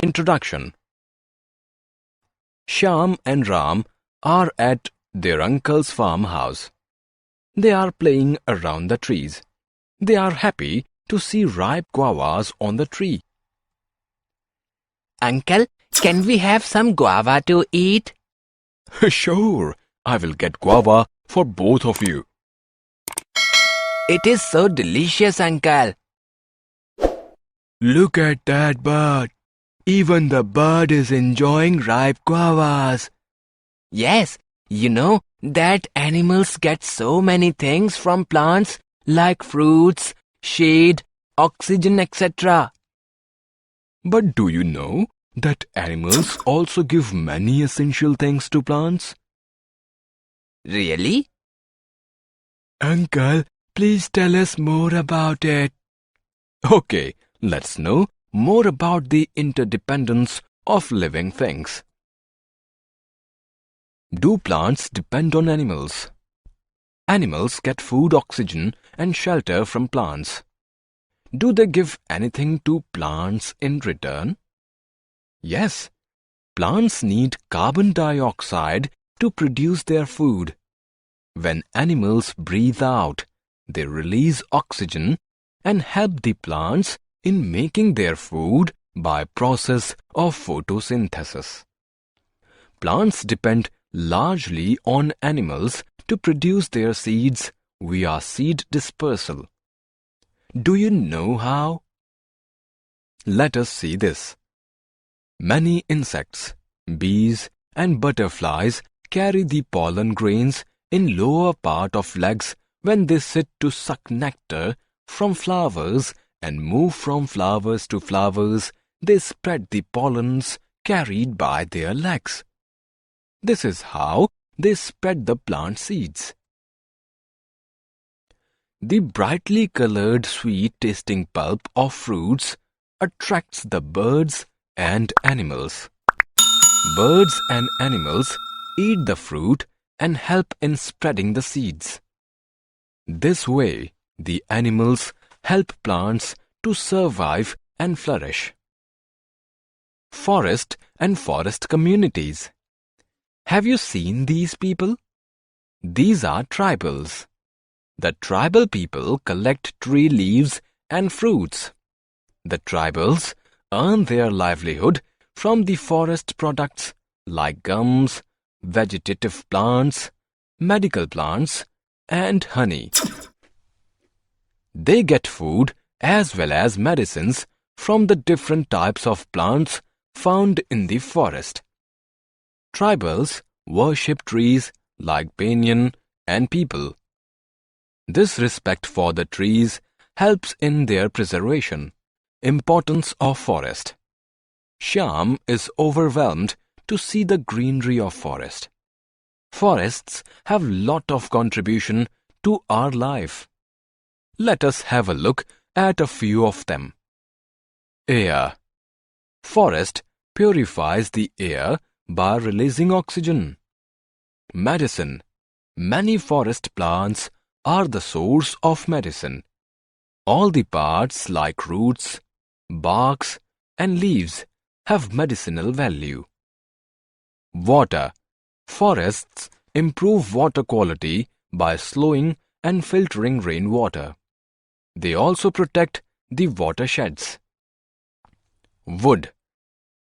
Introduction. Shyam and Ram are at their uncle's farmhouse. They are playing around the trees. They are happy to see ripe guavas on the tree. Uncle, can we have some guava to eat? Sure, I will get guava for both of you. It is so delicious, Uncle. Look at that bird. Even the bird is enjoying ripe guavas. Yes, you know that animals get so many things from plants like fruits, shade, oxygen, etc. But do you know that animals also give many essential things to plants? Really? Uncle, please tell us more about it. Okay, let's know more about the interdependence of living things. Do plants depend on animals? Animals get food, oxygen, and shelter from plants. Do they give anything to plants in return? Yes, plants need carbon dioxide to produce their food. When animals breathe out, they release oxygen and help the plants in making their food by process of photosynthesis. Plants depend largely on animals to produce their seeds via seed dispersal. Do you know how? Let us see this. Many insects, bees and butterflies carry the pollen grains in lower part of legs when they sit to suck nectar from flowers and move from flowers to flowers. They spread the pollens carried by their legs. This is how they spread the plant seeds. The brightly colored sweet-tasting pulp of fruits attracts the birds and animals. Birds and animals eat the fruit and help in spreading the seeds. This way, the animals help plants to survive and flourish. Forest and forest communities. Have you seen these people? These are tribals. The tribal people collect tree leaves and fruits. The tribals earn their livelihood from the forest products like gums, vegetative plants, medical plants, and honey. They get food as well as medicines from the different types of plants found in the forest. Tribals worship trees like banyan and peepal. This respect for the trees helps in their preservation. Importance of forest. Shyam is overwhelmed to see the greenery of forest. Forests have lot of contribution to our life. Let us have a look at a few of them. Air. Forest purifies the air by releasing oxygen. Medicine. Many forest plants are the source of medicine. All the parts like roots, barks, and leaves have medicinal value. Water. Forests improve water quality by slowing and filtering rainwater. They also protect the watersheds. Wood.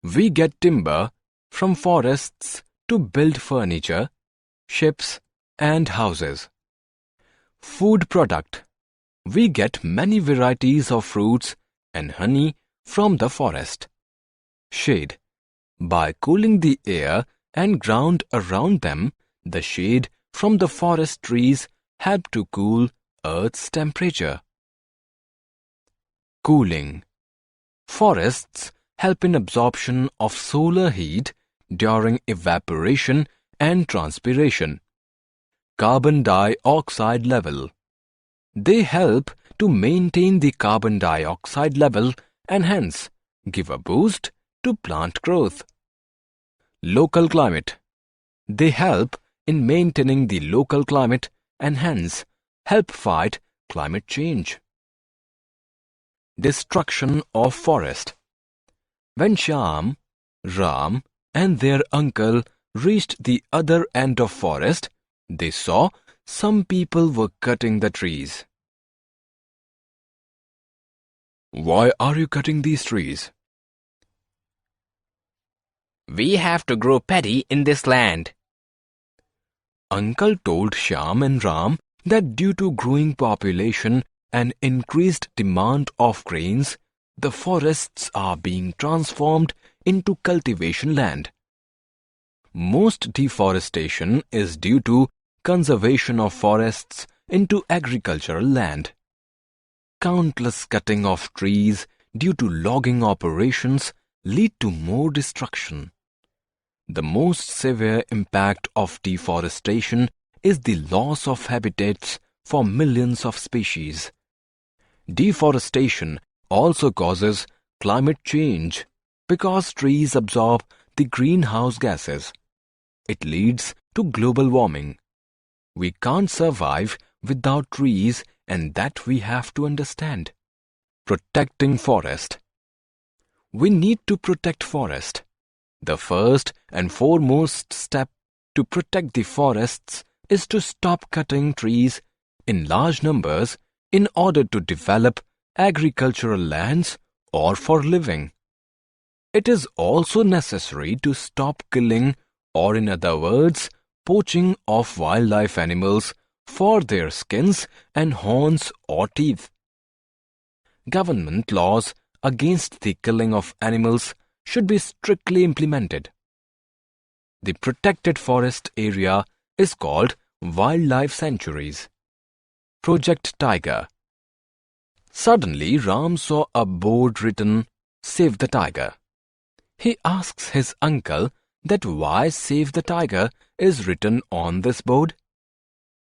We get timber from forests to build furniture, ships, and houses. Food product. We get many varieties of fruits and honey from the forest. Shade. By cooling the air and ground around them, the shade from the forest trees help to cool Earth's temperature. Cooling. Forests help in absorption of solar heat during evaporation and transpiration. Carbon dioxide level. They help to maintain the carbon dioxide level and hence give a boost to plant growth. Local climate. They help in maintaining the local climate and hence help fight climate change. Destruction of forest. When Shyam, Ram and their uncle reached the other end of forest, they saw some people were cutting the trees. Why are you cutting these trees? We have to grow paddy in this land. Uncle told Shyam and Ram that due to growing population and increased demand of grains, the forests are being transformed into cultivation land. Most deforestation is due to conservation of forests into agricultural land. Countless cutting of trees due to logging operations lead to more destruction. The most severe impact of deforestation is the loss of habitats for millions of species. Deforestation also causes climate change because trees absorb the greenhouse gases. It leads to global warming. We can't survive without trees, and that we have to understand. Protecting forest. We need to protect forest. The first and foremost step to protect the forests is to stop cutting trees in large numbers in order to develop agricultural lands or for living. It is also necessary to stop killing, or in other words, poaching of wildlife animals for their skins and horns or teeth. Government laws against the killing of animals should be strictly implemented. The protected forest area is called wildlife sanctuaries. Project Tiger. Suddenly, Ram saw a board written, "Save the Tiger." He asks his uncle that why "Save the Tiger" is written on this board.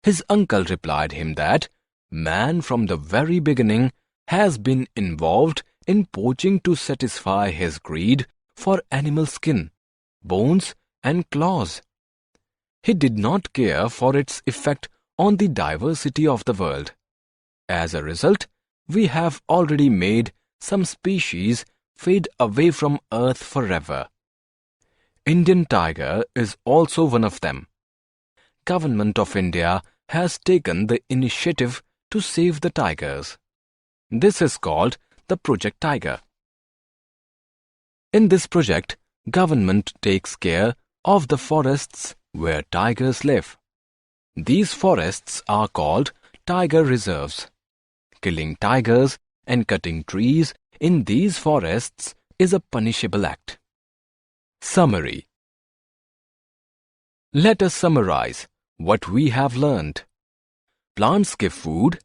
His uncle replied him that man from the very beginning has been involved in poaching to satisfy his greed for animal skin, bones and claws. He did not care for its effect on the diversity of the world. As a result, we have already made some species fade away from Earth forever. Indian tiger is also one of them. Government of India has taken the initiative to save the tigers. This is called the Project Tiger. In this project, government takes care of the forests where tigers live. These forests are called tiger reserves. Killing tigers and cutting trees in these forests is a punishable act. Summary. Let us summarize what we have learned. Plants give food,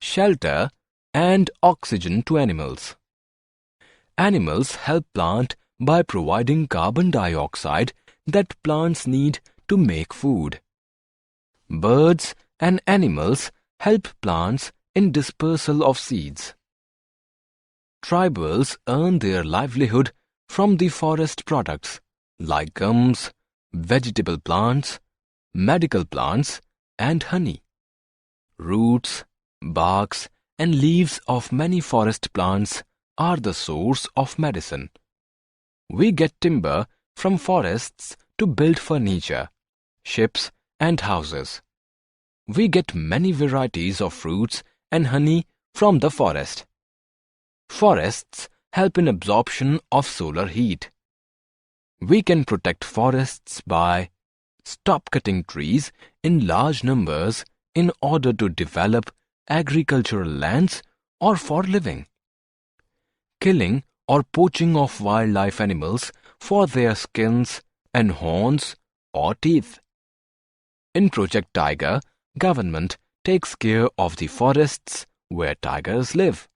shelter, and oxygen to animals. Animals help plant by providing carbon dioxide that plants need to make food. Birds and animals help plants in dispersal of seeds. Tribals earn their livelihood from the forest products like gums, vegetable plants, medical plants, and honey. Roots, barks, and leaves of many forest plants are the source of medicine. We get timber from forests to build furniture, ships, and houses. We get many varieties of fruits and honey from the forest. Forests help in absorption of solar heat. We can protect forests by stop cutting trees in large numbers in order to develop agricultural lands or for living. Killing or poaching of wildlife animals for their skins and horns or teeth. In Project Tiger, government takes care of the forests where tigers live.